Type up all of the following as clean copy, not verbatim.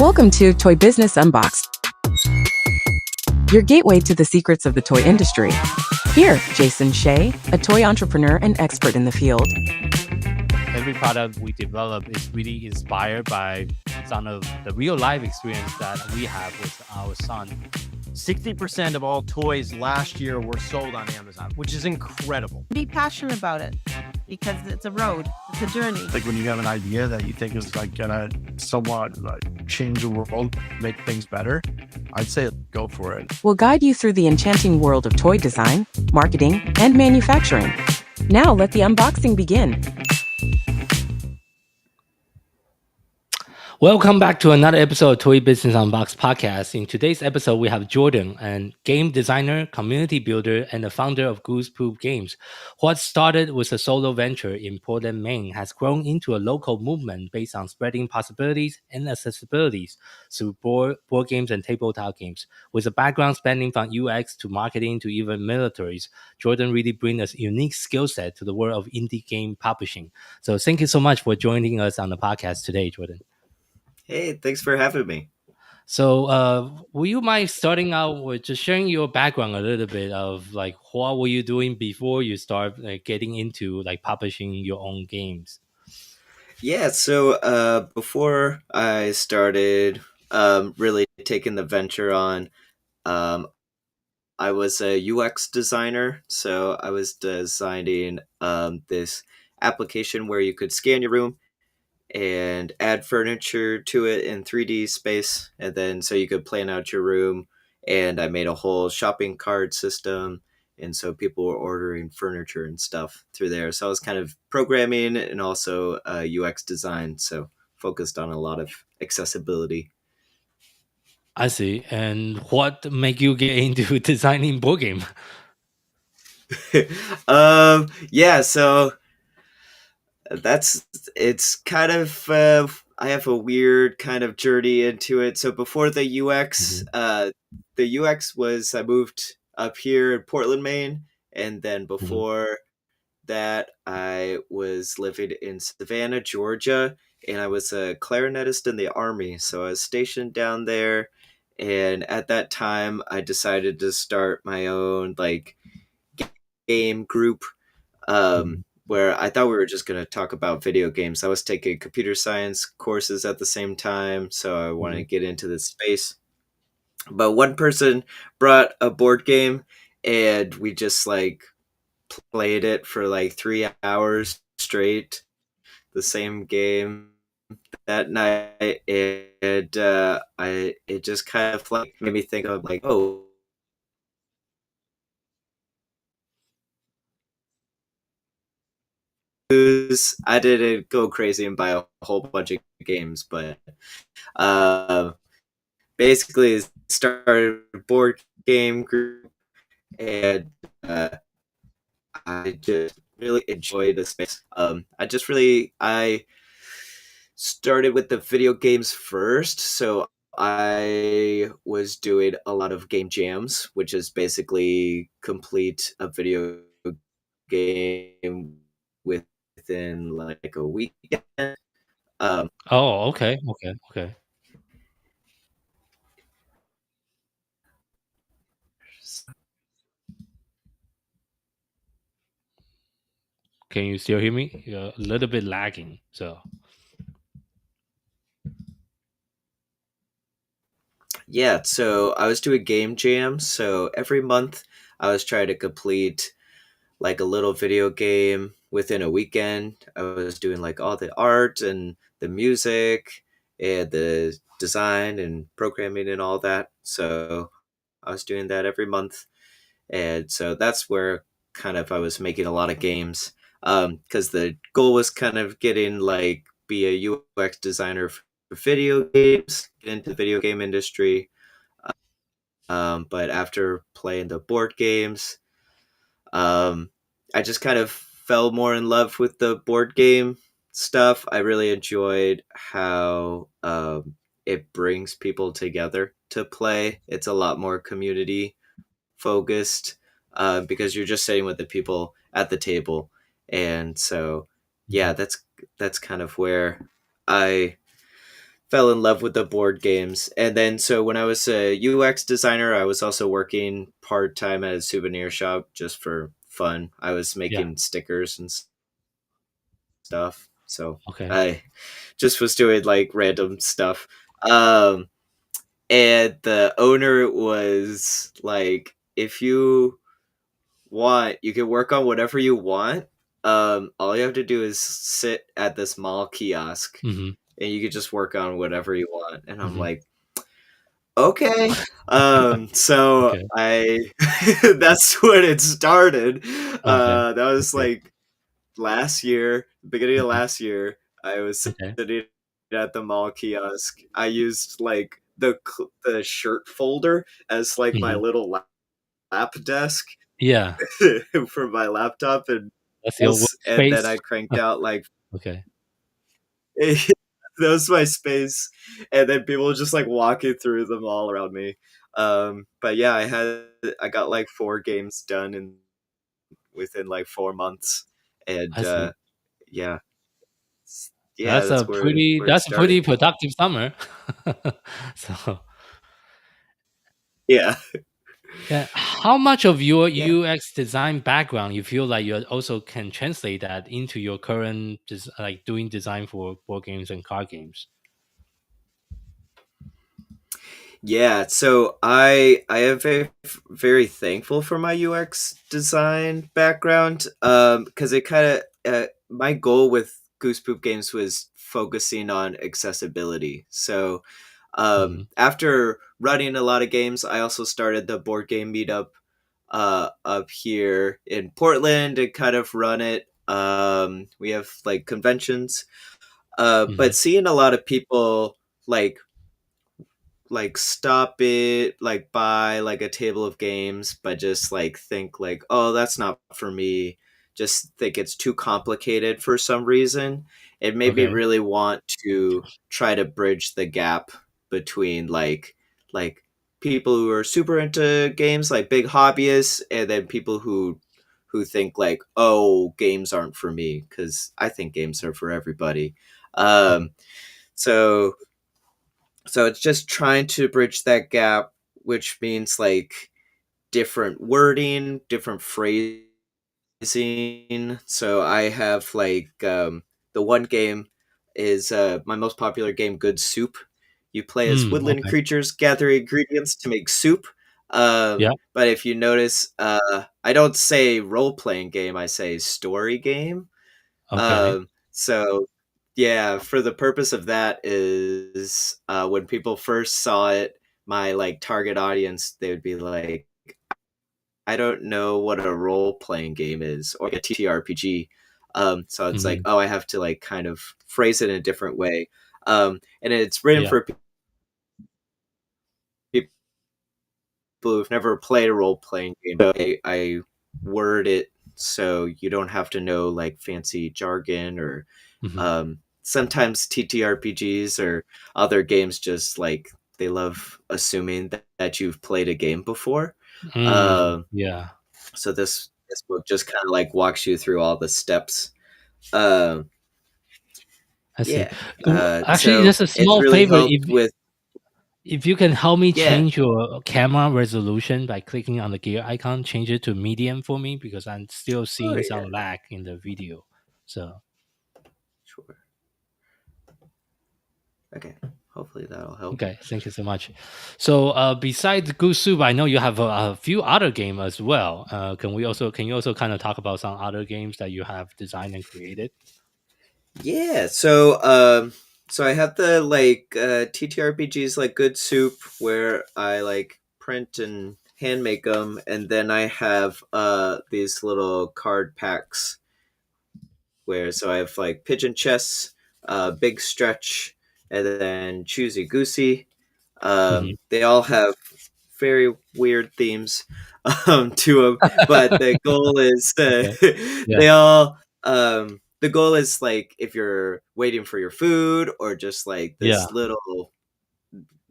Welcome to Toy Business Unboxed, your gateway to the secrets of the toy industry. Here, Jason Shea, a toy entrepreneur and expert in the field. Every product we develop is really inspired by some of the real life experience that we have with our son. 60% of all toys last year were sold on Amazon, which is incredible. Be passionate about it because it's a road, it's a journey. Like when you have an idea that you think is like gonna somewhat like change the world, make things better, I'd say go for it. We'll guide you through the enchanting world of toy design, marketing, and manufacturing. Now let the unboxing begin. Welcome back to another episode of Toy Business Unboxed podcast. In today's episode, we have Jordan, a game designer, community builder, and the founder of Goosepoop Games. What started with a solo venture in Portland, Maine, has grown into a local movement based on spreading possibilities and accessibilities through board games and tabletop games. With a background spanning from UX to marketing to even militaries, Jordan really brings a unique skill set to the world of indie game publishing. So thank you so much for joining us on the podcast today, Jordan. Hey, thanks for having me. So, will you mind starting out with just sharing your background a little bit of like what were you doing before you start getting into like publishing your own games? Yeah, so before I started really taking the venture on, I was a UX designer. So I was designing this application where you could scan your room and add furniture to it in 3D space, and then so you could plan out your room. And I made a whole shopping cart system, and so people were ordering furniture and stuff through there. So I was kind of programming and also UX design, so focused on a lot of accessibility. I see. And what make you get into designing board game? Yeah, so it's kind of I have a weird kind of journey into it. So before the UX, the UX was I moved up here in Portland, Maine, and then before that I was living in Savannah, Georgia, and I was a clarinetist in the Army. So I was stationed down there, and at that time I decided to start my own like game group. Where I thought we were just going to talk about video games. I was taking computer science courses at the same time, so I wanted to get into this space. But one person brought a board game, and we just like played it for like 3 hours straight, the same game that night, and it just kind of like made me think of like, oh, I didn't go crazy and buy a whole bunch of games, but basically started a board game group, and I just really enjoy the space. I started with the video games first, so I was doing a lot of game jams, which is basically complete a video game within like a weekend. Oh, okay. Can you still hear me? You're a little bit lagging. So Yeah, so I was doing game jams. So every month I was trying to complete like a little video game within a weekend. I was doing like all the art and the music and the design and programming and all that. So I was doing that every month. And so that's where kind of I was making a lot of games. Because the goal was kind of getting like be a UX designer for video games, get into the video game industry. But after playing the board games, I just kind of fell more in love with the board game stuff. I really enjoyed how it brings people together to play. It's a lot more community focused because you're just sitting with the people at the table. And so, yeah, that's kind of where I fell in love with the board games. And then so when I was a UX designer, I was also working part-time at a souvenir shop just for fun. I was Yeah. making stickers and stuff. So Okay. I just was doing like random stuff. Um and the owner was like, if you want, you can work on whatever you want. All you have to do is sit at this mall kiosk Mm-hmm. and you could just work on whatever you want. And I'm Mm-hmm. like, okay. So Okay. I that's when it started. Okay. That was Okay. like last year, beginning of Mhm. last year. I was Okay. sitting at the mall kiosk. I used like the shirt folder as like my Hmm. little lap desk Yeah. for my laptop That's your and then workspace. I cranked out like Okay. that was my space, and then people were just like walking through them all around me. But yeah, I got like 4 games done in within like 4 months, and I see. yeah, yeah, That's a that's pretty where it that's a started. pretty productive summer. So Yeah. yeah, how much of your Yeah. UX design background you feel like you also can translate that into your current like doing design for board games and card games? Yeah, so I am very thankful for my UX design background because it kind of my goal with Goosepoop Games was focusing on accessibility. So Hmm. after running a lot of games, I also started the board game meetup up here in Portland and kind of run it. We have like conventions, Hmm. but seeing a lot of people like stop it, like buy like a table of games, but just like think like, oh, that's not for me. Just think it's too complicated for some reason. It made me Okay. really want to try to bridge the gap between like people who are super into games, like big hobbyists, and then people who think like, oh, games aren't for me, because I think games are for everybody. Mhm. Um, so it's just trying to bridge that gap, which means like different wording, different phrasing. So I have like the one game is my most popular game, Good Soup. You play as woodland Okay. creatures, gather ingredients to make soup. Yeah. But if you notice, I don't say role playing game, I say story game. Okay. So yeah, for the purpose of that is when people first saw it, my like target audience, they would be like, I don't know what a role playing game is or a TTRPG. So it's like, Hmm. oh, I have to like kind of phrase it in a different way. And it's written Yeah. for people who've never played a role playing game. So I word it so you don't have to know like fancy jargon or Hmm. sometimes TTRPGs or other games just like they love assuming that you've played a game before. Yeah. So this book just kind of like walks you through all the steps. Um, I see. yeah. Actually, So just a it's small really favor. helped with If you can help me yeah. change your camera resolution by clicking on the gear icon, change it to medium for me because I'm still Oh seeing yeah. some lag in the video. So Sure. Okay. Hopefully that'll help. okay, thank you so much. So besides Goose Soup, I know you have a few other games as well. Can you also kind of talk about some other games that you have designed and created? Yeah, so I have the like TTRPGs like Good Soup where I like print and hand make them, and then I have these little card packs where so I have like Pigeon Chess, Big Stretch, and then Choosy Goosey. Hmm. They all have very weird themes to them, but the goal is Okay. Yeah. they all the goal is like if you're waiting for your food or just like Yeah. this little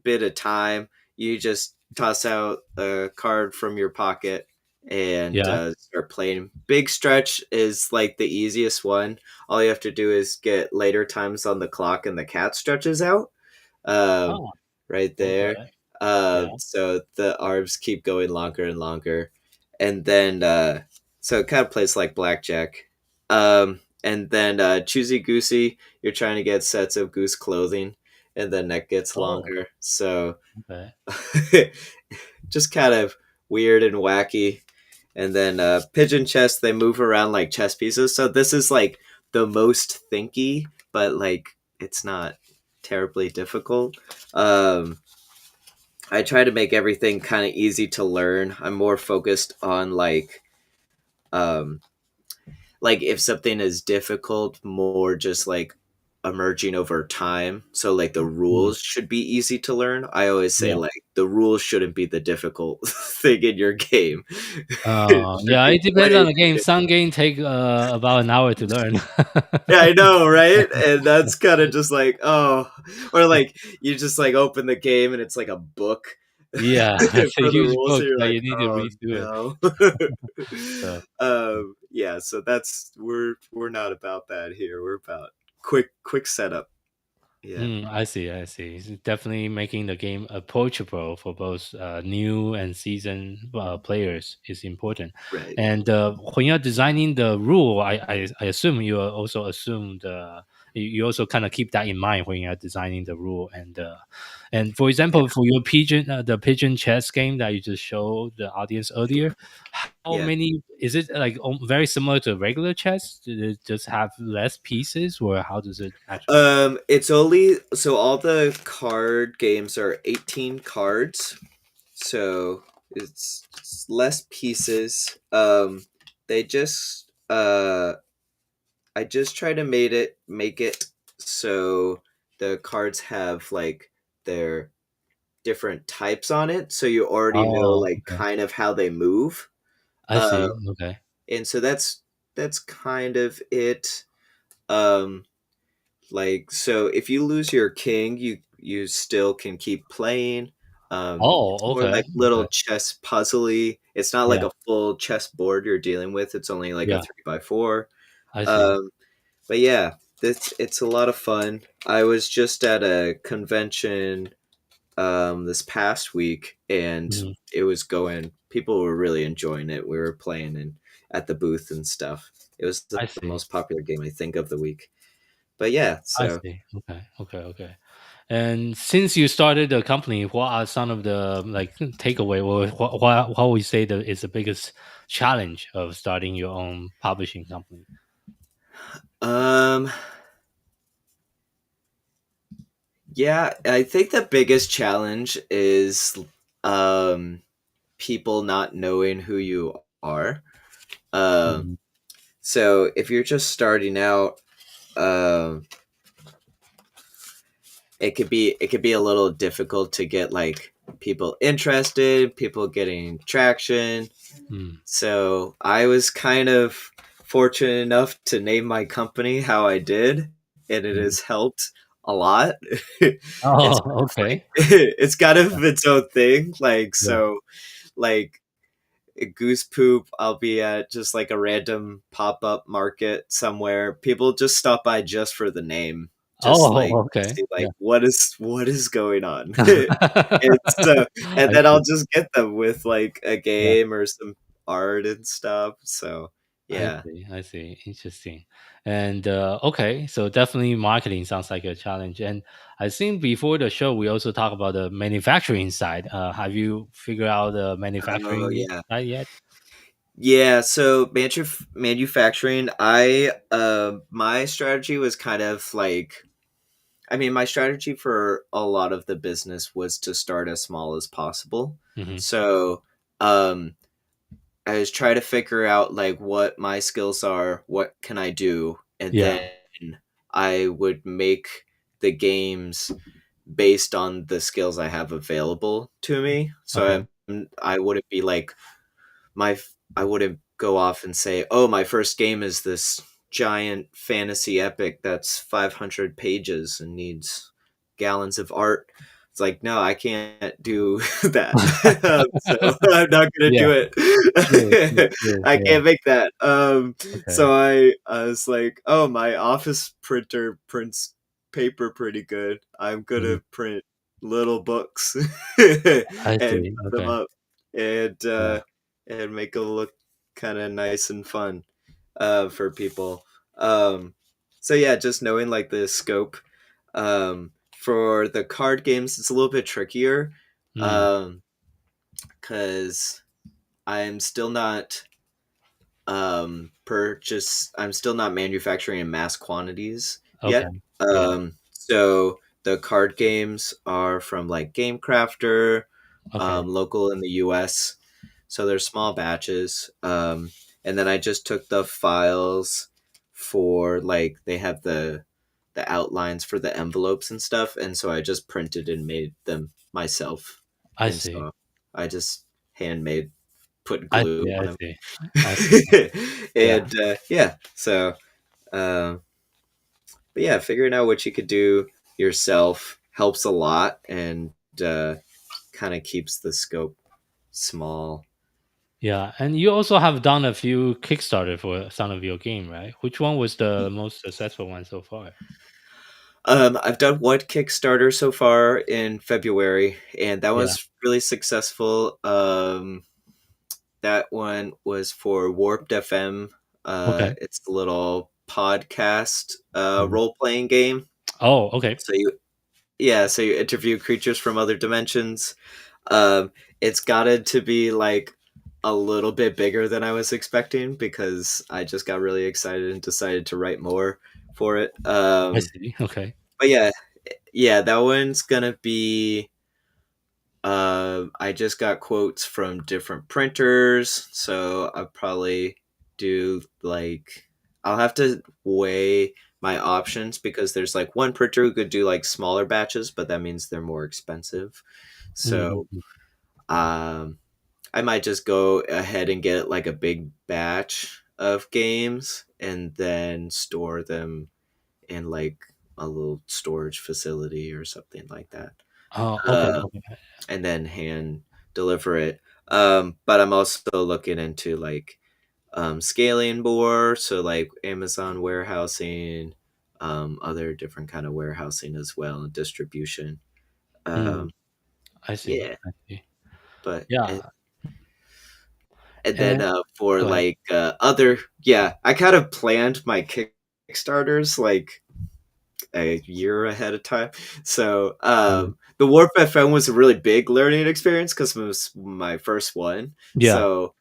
bit of time, you just toss out a card from your pocket and Yeah. start playing. Big Stretch is like the easiest one. All you have to do is get later times on the clock and the cat stretches out. um, Oh, right there. okay. Yeah. So the arms keep going longer and longer, and then so it kind of plays like blackjack. And then choosy goosey, you're trying to get sets of goose clothing, and the neck gets Oh, longer. So okay. just kind of weird and wacky. And then pigeon chess, they move around like chess pieces. So this is like the most thinky, but like it's not terribly difficult. I try to make everything kind of easy to learn. I'm more focused on um, like if something is difficult, more just like emerging over time. So like the Mm, rules should be easy to learn. I always say yeah. like the rules shouldn't be the difficult thing in your game. It should Yeah, be it depends on way the game. Some game take about an hour to learn. Yeah, I know, right? And that's kind of just like, oh, or like you just like open the game and it's like a book Yeah, it's a for the huge rules, book and you're that like, you need to oh read through no. it. Yeah, so that's we're not about that here. We're about quick setup. Yeah, I see. I see. It's definitely making the game approachable for both new and seasoned players is important. right. And when you're designing the rule, I assume you also assume you also kind of keep that in mind when you're designing the rule. And for example, for your the pigeon chess game that you just showed the audience earlier, how Yeah. many is it like very similar to regular chess? Did it just have less pieces, or how does it actually? It's only so all the card games are 18 cards, so it's less pieces. They just I just try to make it so the cards have like their different types on it, so you already know Oh, like okay. kind of how they move. I Um, see. Okay. and so that's kind of it. Um, like so if you lose your king, you still can keep playing. It's Oh, more okay. like little Okay. chess puzzly. It's not like Yeah. a full chess board you're dealing with. It's only like a Yeah. 3x4. I see. Um, but yeah, it's a lot of fun. I was just at a convention this past week, and Mhm. it was going. People were really enjoying it. We were playing and at the booth and stuff. It was the I see. most popular game I think of the week. But yeah, I so see. Okay. Okay. Okay. And since you started the company, what are some of the like takeaway, or what would you say that is the biggest challenge of starting your own publishing company? um yeah, I think the biggest challenge is um people not knowing who you are. Um Mhm. so if you're just starting out, um it could be a little difficult to get like people interested, people getting traction. Mm. So I was kind of fortunate enough to name my company how I did, and it Mhm. has helped a lot. Oh, It's kind of like okay. it's kind of its own thing. Like Yeah. so, like goose poop, I'll be at just like a random pop-up market somewhere. People just stop by just for the name, just like Oh, okay. see Yeah. like what is going on. And so and I then I'll see. just get them with like a Yeah. game or some art and stuff. So I yeah. see. I see. Interesting. And okay, so definitely marketing sounds like a challenge. And I think before the show, we also talk about the manufacturing side. Have you figured out the Oh manufacturing yeah. side yet? Yeah, so manufacturing, I my strategy was kind of like, I mean, my strategy for a lot of the business was to start as small as possible. Hmm. So, um, I was trying to figure out like what my skills are, what can I do, and Yeah. then I would make the games based on the skills I have available to me. Okay. So I wouldn't be like my I wouldn't go off and say, "Oh, my first game is this giant fantasy epic that's 500 pages and needs gallons of art." It's like, no, I can't do that. So I'm not gonna Yeah. do Sure. Sure. it. Sure. I Yeah. can't make that. Okay. So I was like, oh, my office printer prints paper pretty good. I'm gonna Mm, print little books I and see. cut them Okay. up Yeah. and make them look kind of nice and fun for people. So yeah, just knowing like the scope. For the card games, it's a little bit trickier Mm, because I'm still not I'm still not manufacturing in mass quantities okay. yet. Yeah. So the card games are from like Game Crafter, Okay. local in the US. So they're small batches. And then I just took the files for like they have the outlines for the envelopes and stuff, and so I just printed and made them myself. I And see. so I just handmade put I glue see. on I them. see. I see. Yeah. And yeah, so uh, but yeah, figuring out what you could do yourself helps a lot and kind of keeps the scope small. Yeah. And you also have done a few Kickstarter for some of your game, right? Which one was the most successful one so far? I've done one Kickstarter so far in February, and that Yeah. was really successful. That one was for Warped FM. Okay. It's a little podcast Mm. role playing game. Oh, okay. So you interview creatures from other dimensions. It's gotten to be like a little bit bigger than I was expecting because I just got really excited and decided to write more for it. I see. Okay. But yeah, that one's gonna be. I just got quotes from different printers, so I'll probably do like I'll have to weigh my options because there's like one printer who could do like smaller batches, but that means they're more expensive. So Mm. um, I might just go ahead and get like a big batch of games and then store them in like a little storage facility or something like that. Oh, okay. Uh, Okay. and then hand deliver it. But I'm also looking into like scaling more, so like Amazon warehousing, other different kind of warehousing as well, and distribution. Mm. Um, I see. yeah, I see. but Yeah. and then And for go ahead. like other, yeah, I kind of planned my Kickstarters like a year ahead of time. So Mm. the Warp FM was a really big learning experience because it was my first one. Yeah. So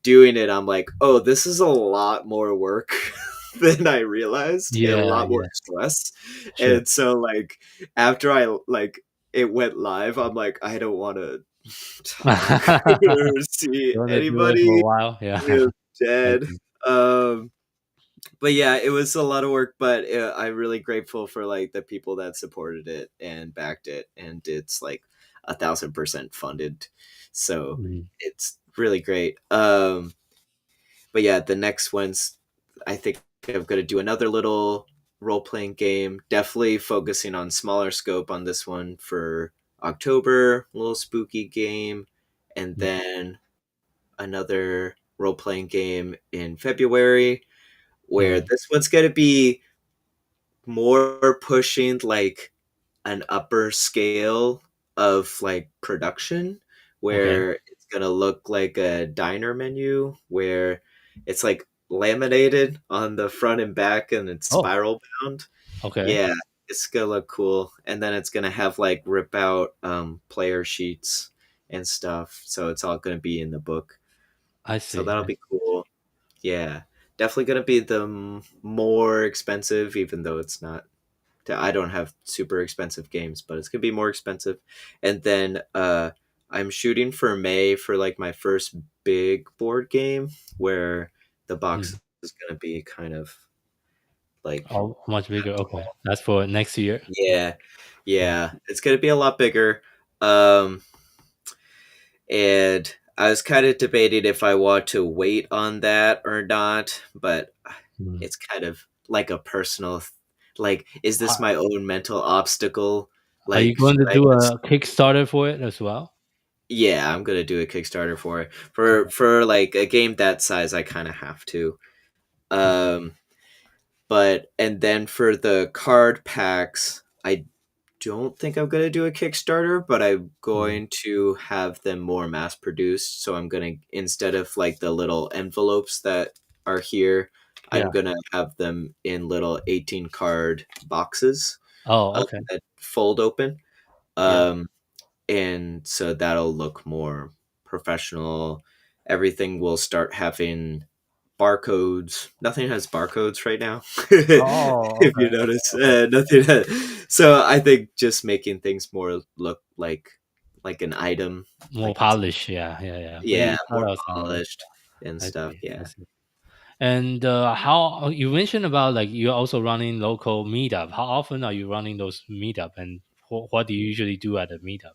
doing it, I'm like, oh, this is a lot more work than I realized, and a Yeah. lot more Yeah. stress. Sure. And so like after I like it went live, I'm like, I don't want to talk or see You want to do it for a anybody. while? Yeah. I'm I dead. see. Um, but yeah, it was a lot of work, but I'm really grateful for like the people that supported it and backed it, and it's like 1,000% funded, so Mm. it's really great. But yeah, the next one's I think I'm gonna do another little role playing game, definitely focusing on smaller scope on this one for October, a little spooky game, and Mm. then another role playing game in February where Mm. this one's going to be more pushing like an upper scale of like production Okay. where it's going to look like a diner menu where it's like laminated on the front and back and it's Oh, spiral bound. okay. Yeah, it's going to look cool. And then it's going to have like rip out player sheets and stuff. So it's all going to be in the book. I So see. that'll be cool. Yeah, definitely gonna be the more expensive, even though it's not. I don't have super expensive games, but it's gonna be more expensive. And then I'm shooting for May for like my first big board game where the box Mm. is gonna be kind of like Oh, much bigger. Okay. That's for next year. yeah, Mm. yeah, it's gonna be a lot bigger. Um, and I was kind of debating if I want to wait on that or not, but Mm. it's kind of like a personal like is this Are my own mental obstacle? are you Like going should to I do just a Kickstarter for it as well? yeah, I'm gonna do a Kickstarter for it. Okay. For like a game that size I kinda have to. Mm. Um And then for the card packs, I don't think I'm going to do a Kickstarter, but I'm going to have them more mass produced. So I'm going to, instead of like the little envelopes that are here, Yeah. I'm going to have them in little 18 card boxes Oh, okay. that fold open. Yeah. And so that'll look more professional. Everything will start having barcodes. Nothing has barcodes right now. Oh, If okay. you notice, Okay. nothing has. So I think just making things more look like an item, More like it's polished. Yeah. Yeah. Yeah. yeah, Maybe more colors and all. polished and I stuff. see. I Yeah. see. And how you mentioned about like you're also running local meetup. How often are you running those meetup, and what do you usually do at a meetup?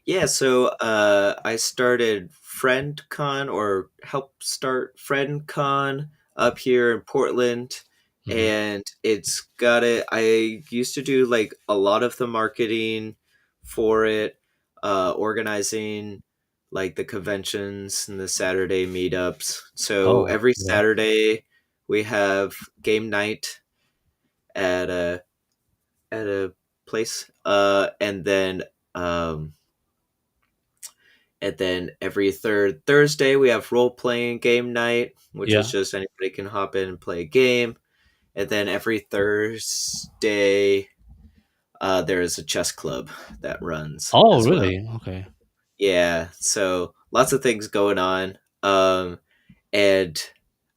Yeah, so I started FriendCon or helped start FriendCon up here in Portland, Hmm. and it's got it. I used to do like a lot of the marketing for it, organizing like the conventions and the Saturday meetups. So Oh, every yeah. Saturday we have game night at a place, um, and then every third Thursday, we have role playing game night, which is Yeah. just anybody can hop in and play a game. And then every Thursday, there is a chess club that runs Oh, as well. really? Okay. Yeah, so lots of things going on. And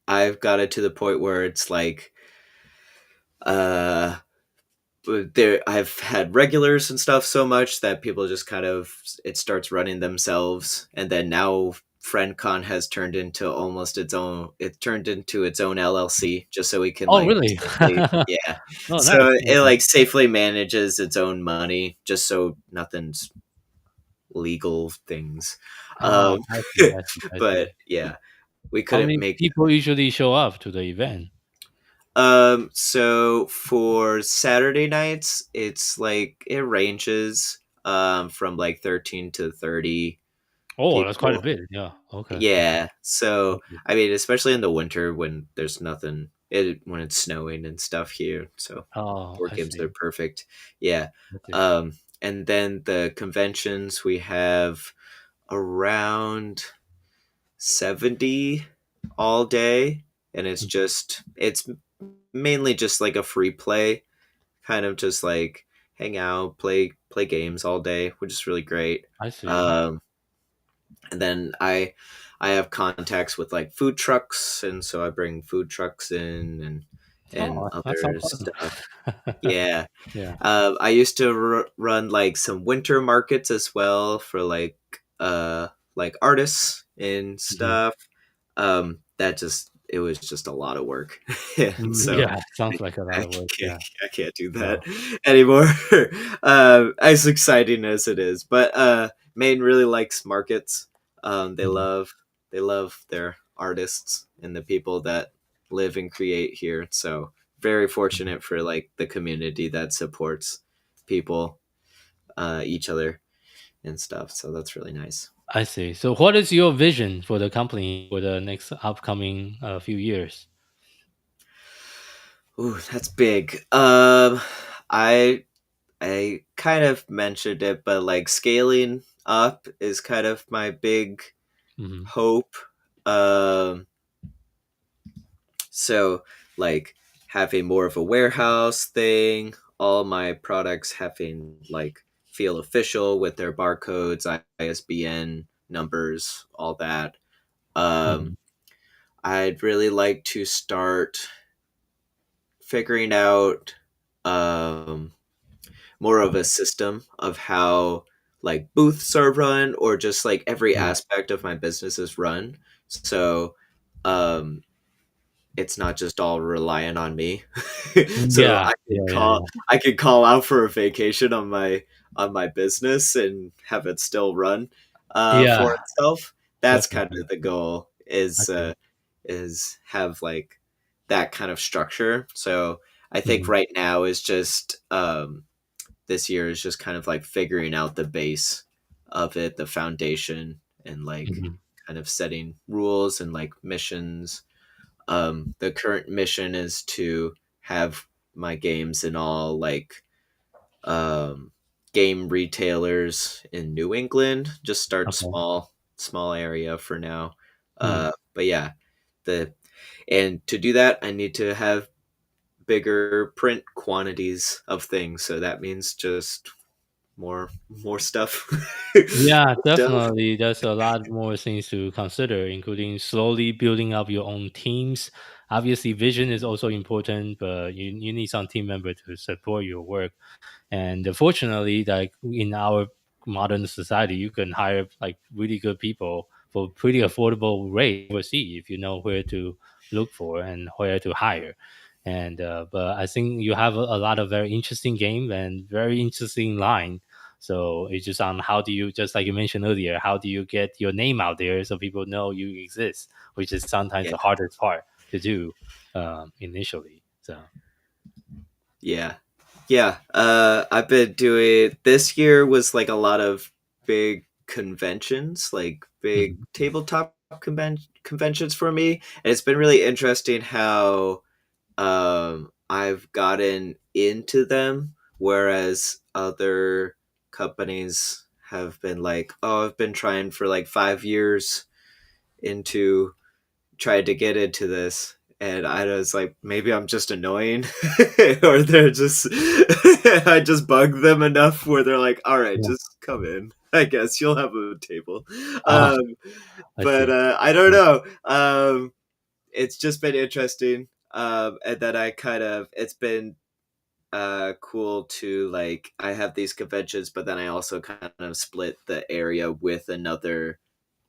I've got it to the point where it's like, uh, there I've had regulars and stuff so much that people just kind of it starts running themselves, and then now FriendCon has turned into almost its own. It turned into its own LLC just so we can Oh, like really? safely, yeah. Oh, nice. So it Okay. like safely manages its own money just so nothing's legal things. Ah, Um, I see. I see. I see. but yeah, we How couldn't many make people usually show up to the event? So for Saturday nights, it's like it ranges from like 13 to 30 Oh, that's quite a people. bit. Yeah. Okay. Yeah. So Okay. I mean, especially in the winter when there's nothing when it's snowing and stuff here. So Oh, board I games are see. perfect. Yeah. I see. And then the conventions we have around 70 all day, and it's mainly just like a free play, kind of just like hang out, play games all day, which is really great. I see. Um, and then I have contacts with like food trucks, and so I bring food trucks in and Oh, that other sounds fun. stuff. Yeah, Yeah. I used to run like some winter markets as well for like artists and Mhm. stuff. That just it was just a lot of work, and so Yeah, sounds like a lot I of work. can't, Yeah. I can't do Yeah. that anymore. As exciting as it is, but Maine really likes markets. They Mhm. love their artists and the people that live and create here. So very Mhm. fortunate for like the community that supports people, each other and stuff. So that's really nice. I see. So, what is your vision for the company for the next upcoming few years? Ooh, that's big. I I kind of mentioned it, but like scaling up is kind of my big Hmm. hope. Um, so like having more of a warehouse thing, all my products having like feel official with their barcodes, ISBN numbers, all that. Um, Hmm. I'd really like to start figuring out um, more of a system of how like booths are run or just like every Yeah. aspect of my business is run. So um it's not just all reliant on me. So Yeah. Yeah. Yeah. Yeah. I could call out for a vacation on my business and have it still run for Yeah. itself. That's kind Definitely. of the goal I see. is have like that kind of structure. So I think Hmm. right now is just this year is just kind of like figuring out the base of it, the foundation, and like Hmm. kind of setting rules and like missions. The current mission is to have my games in all like um, game retailers in New England. Just start Okay. small area for now. Mm. But yeah, the and to do that, I need to have bigger print quantities of things. So that means just more stuff. Yeah, Stuff. definitely. There's a lot more things to consider, including slowly building up your own teams. Obviously, vision is also important, but you need some team member to support your work. And fortunately, like in our modern society, you can hire like really good people for pretty affordable rate overseas if you know where to look for and where to hire. And but I think you have a lot of very interesting game and very interesting line. So it's just on how do you, just like you mentioned earlier, how do you get your name out there so people know you exist, which is sometimes Yeah. the hardest part to do initially. So Yeah. Yeah. I've been doing this year was like a lot of big conventions, like big mhm, tabletop conventions for me. And it's been really interesting how I've gotten into them, whereas other companies have been like, oh, I've been trying for like 5 years into tried to get into this, and I was like, maybe I'm just annoying, or they're just I just bug them enough where they're like, all right, yeah. just come in. I guess you'll have a table. Oh, Um, I but see. I don't Yeah. know. It's just been interesting. And then I kind of it's been cool to like I have these conventions, but then I also kind of split the area with another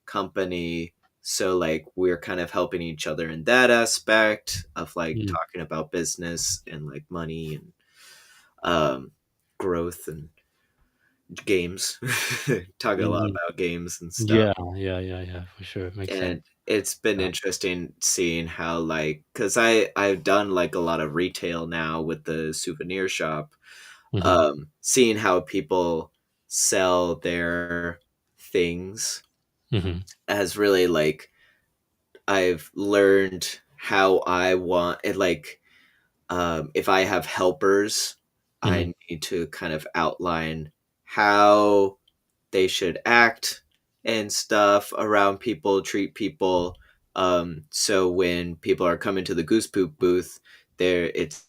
company, so like we're kind of helping each other in that aspect of like Mm, talking about business and like money and um growth and games. Talking a lot mm. about games and stuff. Yeah, for sure. Makes sense. And it's been Yeah. interesting seeing how like because I've done like a lot of retail now with the souvenir shop, Mhm, seeing how people sell their things mhm, has really like I've learned how I want it. Like, if I have helpers, mhm, I need to kind of outline how they should act and stuff around people, treat people. So when people are coming to the Goosepoop booth, there it's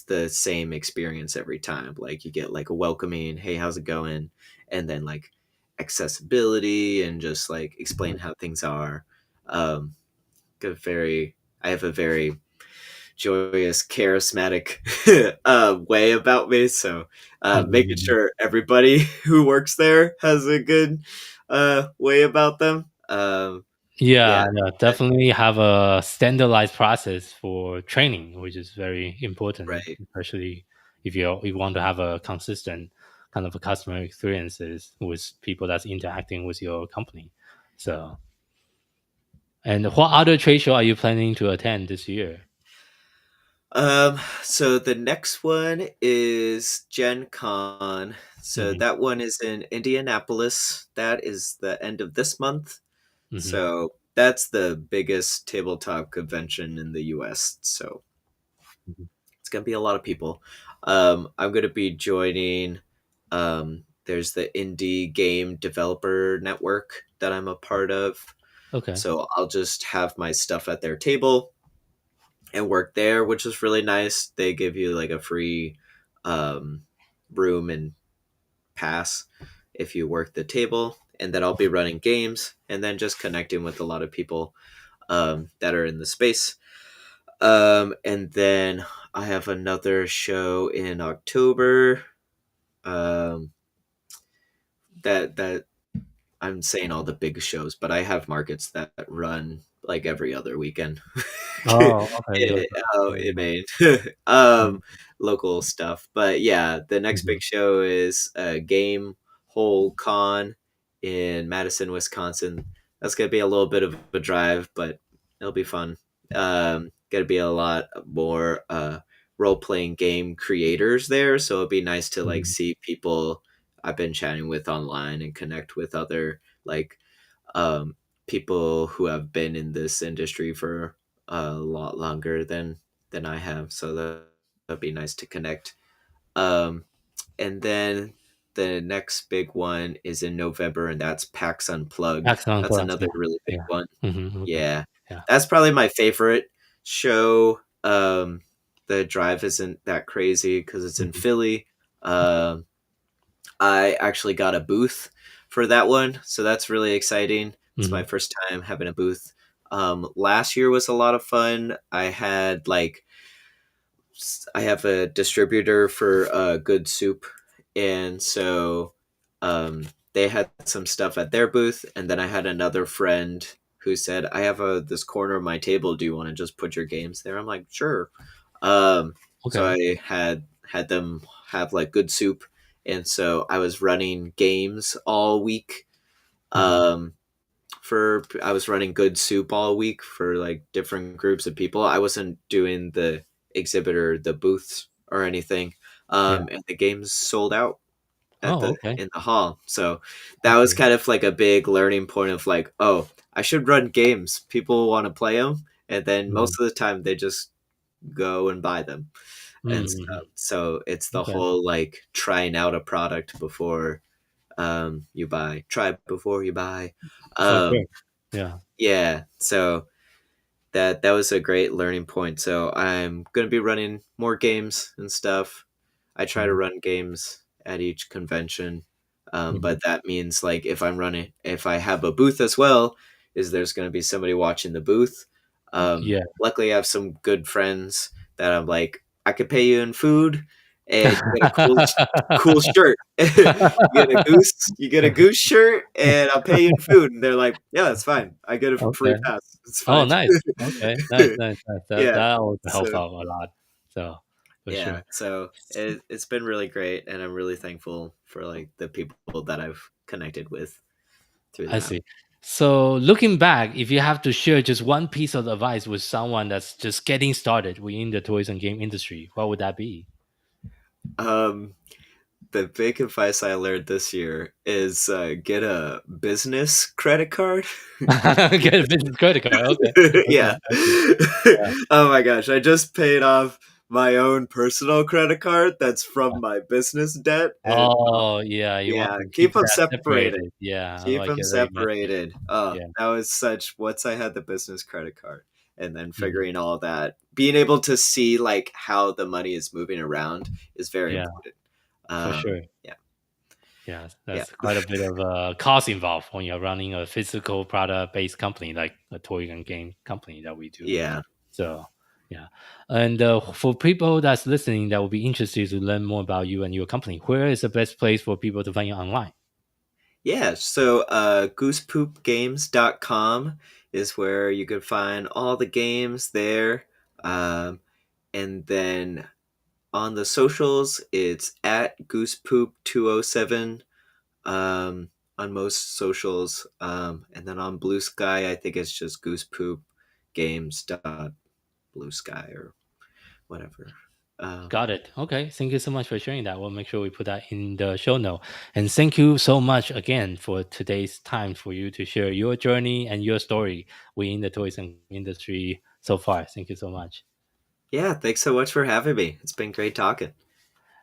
the same experience every time. Like you get like a welcoming, hey, how's it going? And then like accessibility and just like explain mhm. how things are. Um, a very I have a very joyous, charismatic way about me. So making Mhm. sure everybody who works there has a good way about them. Yeah, Yeah, yeah, that, definitely have a standardized process for training, which is very important, right. especially if you want to have a consistent kind of a customer experiences with people that's interacting with your company. So, and what other trade show are you planning to attend this year? So the next one is Gen Con. So Hmm. that one is in Indianapolis. That is the end of this month. Hmm. So that's the biggest tabletop convention in the US. So it's gonna be a lot of people. I'm gonna be joining. There's the indie game developer network that I'm a part of. Okay. So I'll just have my stuff at their table and work there, which is really nice. They give you like a free um, room and pass if you work the table, and then I'll be running games and then just connecting with a lot of people that are in the space. And then I have another show in October. Um, that I'm saying all the big shows, but I have markets that run like every other weekend. Oh, okay. in, in Maine, um, local stuff. But yeah, the next Mhm. big show is Game Hole Con in Madison, Wisconsin. That's gonna be a little bit of a drive, but it'll be fun. Gonna be a lot more role playing game creators there, so it'd be nice to like Mhm. see people I've been chatting with online and connect with other like um, people who have been in this industry for a lot longer than I have, so that'd be nice to connect. Um, and then the next big one is in November, and that's PAX Unplugged. Excellent That's plus. another really big Yeah. one. Okay. Yeah, Yeah. that's probably my favorite show. The drive isn't that crazy because it's in Philly. I actually got a booth for that one, so that's really exciting. It's my first time having a booth. Last year was a lot of fun. I have a distributor for Good Soup, and so they had some stuff at their booth, and then I had another friend who said, "I have this corner of my table. Do you want to just put your games there?" I'm like, "Sure." So Okay. I had them have like Good Soup, and so I was running games all week. I was running Good Soup all week for like different groups of people. I wasn't doing the exhibitor, the booths or anything. Yeah. And the games sold out at Oh, okay. in the hall. So I that was see. kind of like a big learning point of like, oh, I should run games. People want to play them, and then most of the time they just go and buy them and Mm-hmm. stuff. So it's the Okay. whole like trying out a product before you buy. Try before you buy. For sure. Um, Yeah. yeah. So that was a great learning point. So I'm gonna be running more games and stuff. I try to Mhm. run games at each convention, Mhm. but that means like if I have a booth as well, is there's gonna be somebody watching the booth. Yeah. Luckily, I have some good friends that I'm like, I could pay you in food, and you get a cool shirt. You get a goose shirt, and I'll pay you in food. And they're like, yeah, that's fine. I get a free Okay. pass. It's Oh, fine. nice. Okay. Nice, nice, nice. That Yeah. that would help So out a lot. So for yeah. sure. So it's been really great, and I'm really thankful for like the people that I've connected with through I that. see. So looking back, if you have to share just one piece of advice with someone that's just getting started within the toys and game industry, what would that be? Um, the big advice I learned this year is get a business credit card. Get a business credit card. Okay. Okay. Yeah. I see. Yeah. Oh my gosh, I just paid off my own personal credit card that's from my business debt, and Oh, yeah. You want yeah, to keep keep them that separated. separated. Yeah. I Keep like them it very much. separated. Yeah. That was such once I had the business credit card and then Mhm. figuring all that, being able to see like how the money is moving around is very Yeah, important. for sure. Yeah. Yeah, Yeah. that's quite a bit of cost involved when you're running a physical product-based company like a toy and game company that we do. Yeah. So, yeah. And for people that's listening that will be interested to learn more about you and your company, where is the best place for people to find you online? Yeah, so goosepoopgames.com is where you can find all the games there. Um, and then on the socials, it's at goosepoop207 on most socials. And then on Blue Sky, I think it's just goosepoopgames.bluesky or whatever. Got it. Okay. Thank you so much for sharing that. We'll make sure we put that in the show note. And thank you so much again for today's time for you to share your journey and your story within the toys and industry so far. Thank you so much. Yeah, thanks so much for having me. It's been great talking.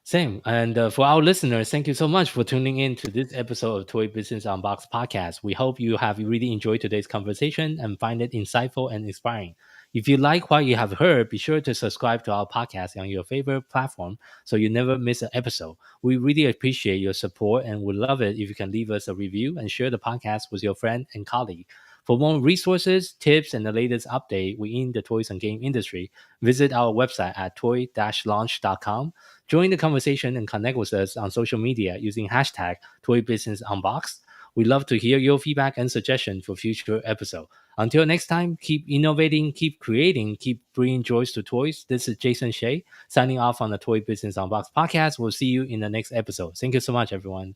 Same. And for our listeners, thank you so much for tuning in to this episode of Toy Business Unboxed podcast. We hope you have really enjoyed today's conversation and find it insightful and inspiring. If you like what you have heard, be sure to subscribe to our podcast on your favorite platform so you never miss an episode. We really appreciate your support and would love it if you can leave us a review and share the podcast with your friend and colleague. For more resources, tips, and the latest update within the toys and game industry, visit our website at toy-launch.com. Join the conversation and connect with us on social media using hashtag ToyBusinessUnboxed. We love to hear your feedback and suggestions for future episodes. Until next time, keep innovating, keep creating, keep bringing joys to toys. This is Jason Shea signing off on the Toy Business Unboxed podcast. We'll see you in the next episode. Thank you so much, everyone.